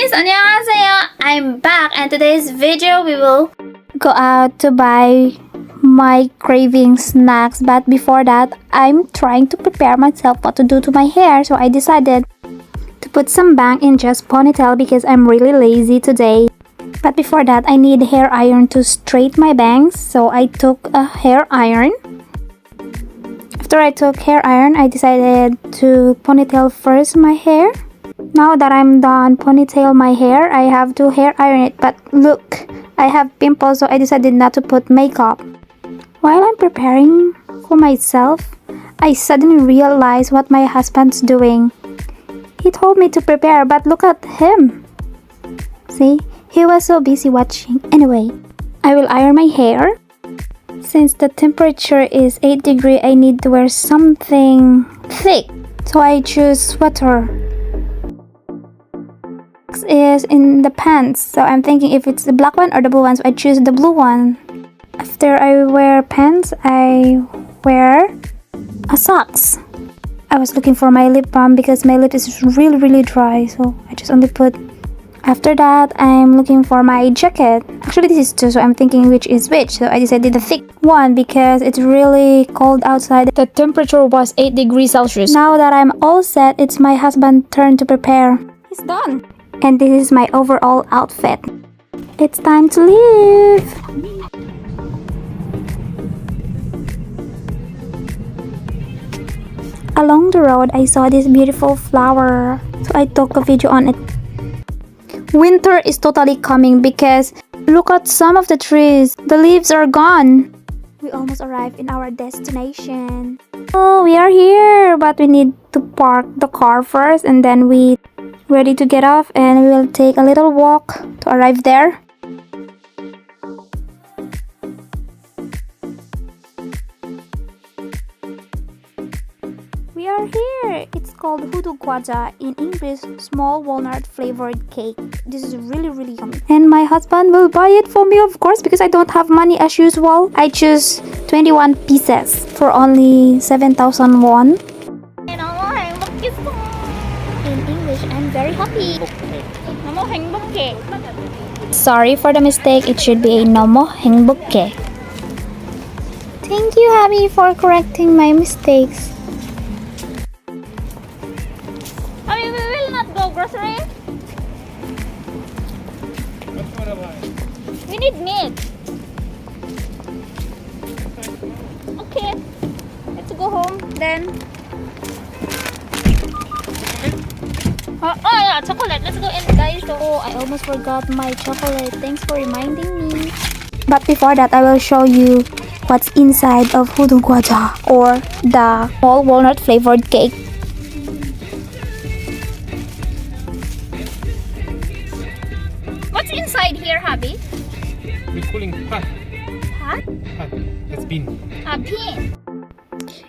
guys, 안녕하세요. I'm back and today's video we will go out to buy my craving snacks, but before that I'm trying to prepare myself what to do to my hair, so I decided to put some bang in just ponytail because I'm really lazy today. But before that I need hair iron to straighten my bangs, so I took a hair iron. After I took hair iron, I decided to ponytail first my hair. Now that I'm done ponytail my hair, I have to hair iron it, but look, I have pimples, so I decided not to put makeup. While I'm preparing for myself, I suddenly realized what my husband's doing. He told me to prepare, but look at him. See, he was so busy watching. Anyway, I will iron my hair. Since the temperature is 8 degrees, I need to wear something thick, so I choose sweater. Is in the pants, so I'm thinking if it's the black one or the blue one, so I choose the blue one. After I wear pants, I wear a socks. I was looking for my lip balm because my lip is really dry, so I just only put. After that, I'm looking for my jacket. Actually, this is two, so I'm thinking which is which, so I decided the thick one because it's really cold outside. The temperature was 8 degrees Celsius. Now that I'm all set, it's my husband's turn to prepare. He's done. And this is my overall outfit. It's time to leave. Along the road, I saw this beautiful flower, so I took a video on it. Winter is totally coming because look at some of the trees. The leaves are gone. We almost arrived in our destination. Oh, we are here, but we need to park the car first and then we ready to get off, and we will take a little walk to arrive there. We are here. It's called Hoodoo Gwaja, in English, small walnut flavored cake. This is really yummy. And my husband will buy it for me, of course, because I don't have money as usual. I choose 21 pieces for only 7,000 won. In English, I'm very happy. Sorry for the mistake, it should be a 너무 행복해. Thank you, Abby, for correcting my mistakes. Abby, we will not go grocery. We need meat. Okay, let's go home then. Oh yeah, chocolate. Let's go in, guys. Oh, I almost forgot my chocolate. Thanks for reminding me. But before that, I will show you what's inside of Hoodoo Gwaja, or the whole walnut flavored cake. What's inside here, hubby? We're calling pat. Pat? Pat. That's bean. A bean.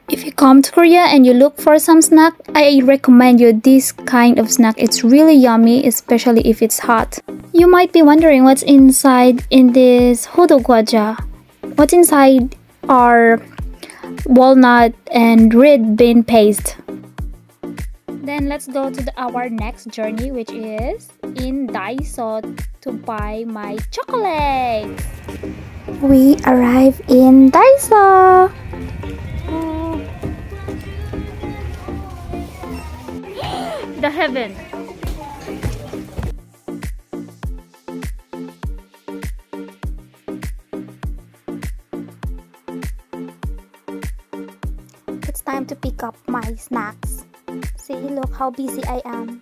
If you come to Korea and you look for some snack, I recommend you this kind of snack. It's really yummy, especially if it's hot. You might be wondering what's inside in this Hoodoo Gwaja. What's inside are walnut and red bean paste. Then let's go to our next journey, which is in Daiso to buy my chocolates. We arrive in Daiso. The heaven. It's time to pick up my snacks. See, look how busy I am.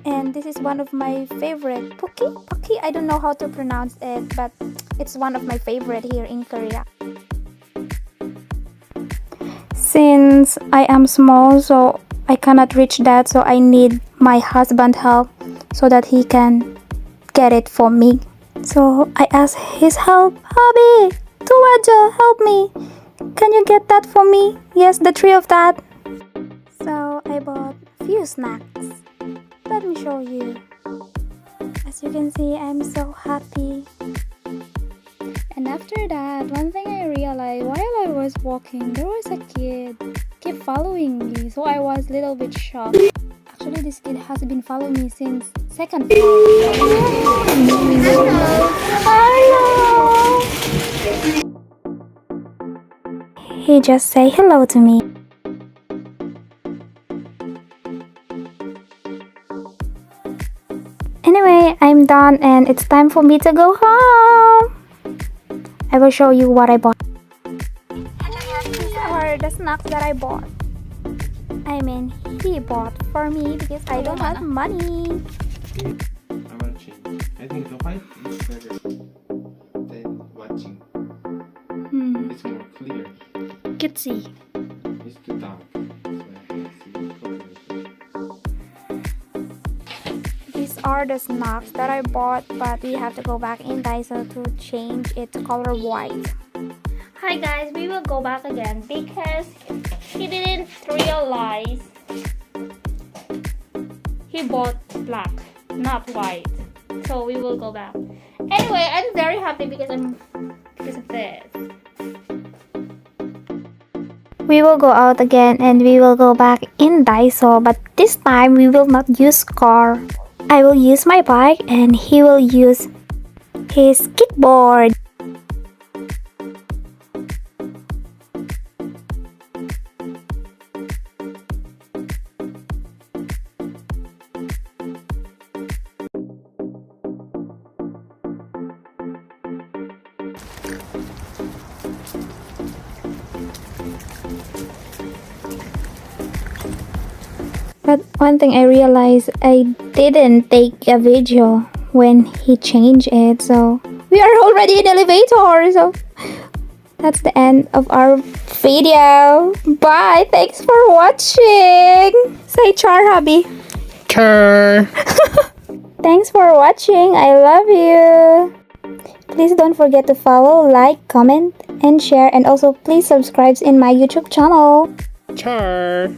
And this is one of my favorite, Pocky? I don't know how to pronounce it, but it's one of my favorite here in Korea. Since I am small, so I cannot reach that, so I need my husband's help so that he can get it for me. So I asked his help. Hubby, Tuwaja, help me. Can you get that for me? Yes, the 3 of that. So I bought a few snacks. Let me show you. As you can see, I'm so happy. And after that, one thing I realized while I was walking, there was a kid keep following me, so I was a little bit shocked. Actually, this kid has been following me since second floor. Hello. He just say hello to me. Anyway, I'm done and it's time for me to go home. I will show you what I bought. These are the snacks that I bought. I mean, he bought for me because I don't have money. I want to change. I think the white is better than watching. It's more clear. Could see. It's too dark. So I can't see properly. These are the snacks that I bought, but we have to go back in Daiso to change it to color white. Hi guys, we will go back again because he didn't realize he bought black, not white. So we will go back. Anyway, I'm very happy because of this. We will go out again and we will go back in Daiso, but this time we will not use car. I will use my bike and he will use his skateboard. But one thing I realized, I didn't take a video when he changed it, so we are already in elevator, so that's the end of our video. Bye, thanks for watching. Say char, hubby. Char. Thanks for watching, I love you. Please don't forget to follow, like, comment, and share, and also please subscribe in my YouTube channel. Char.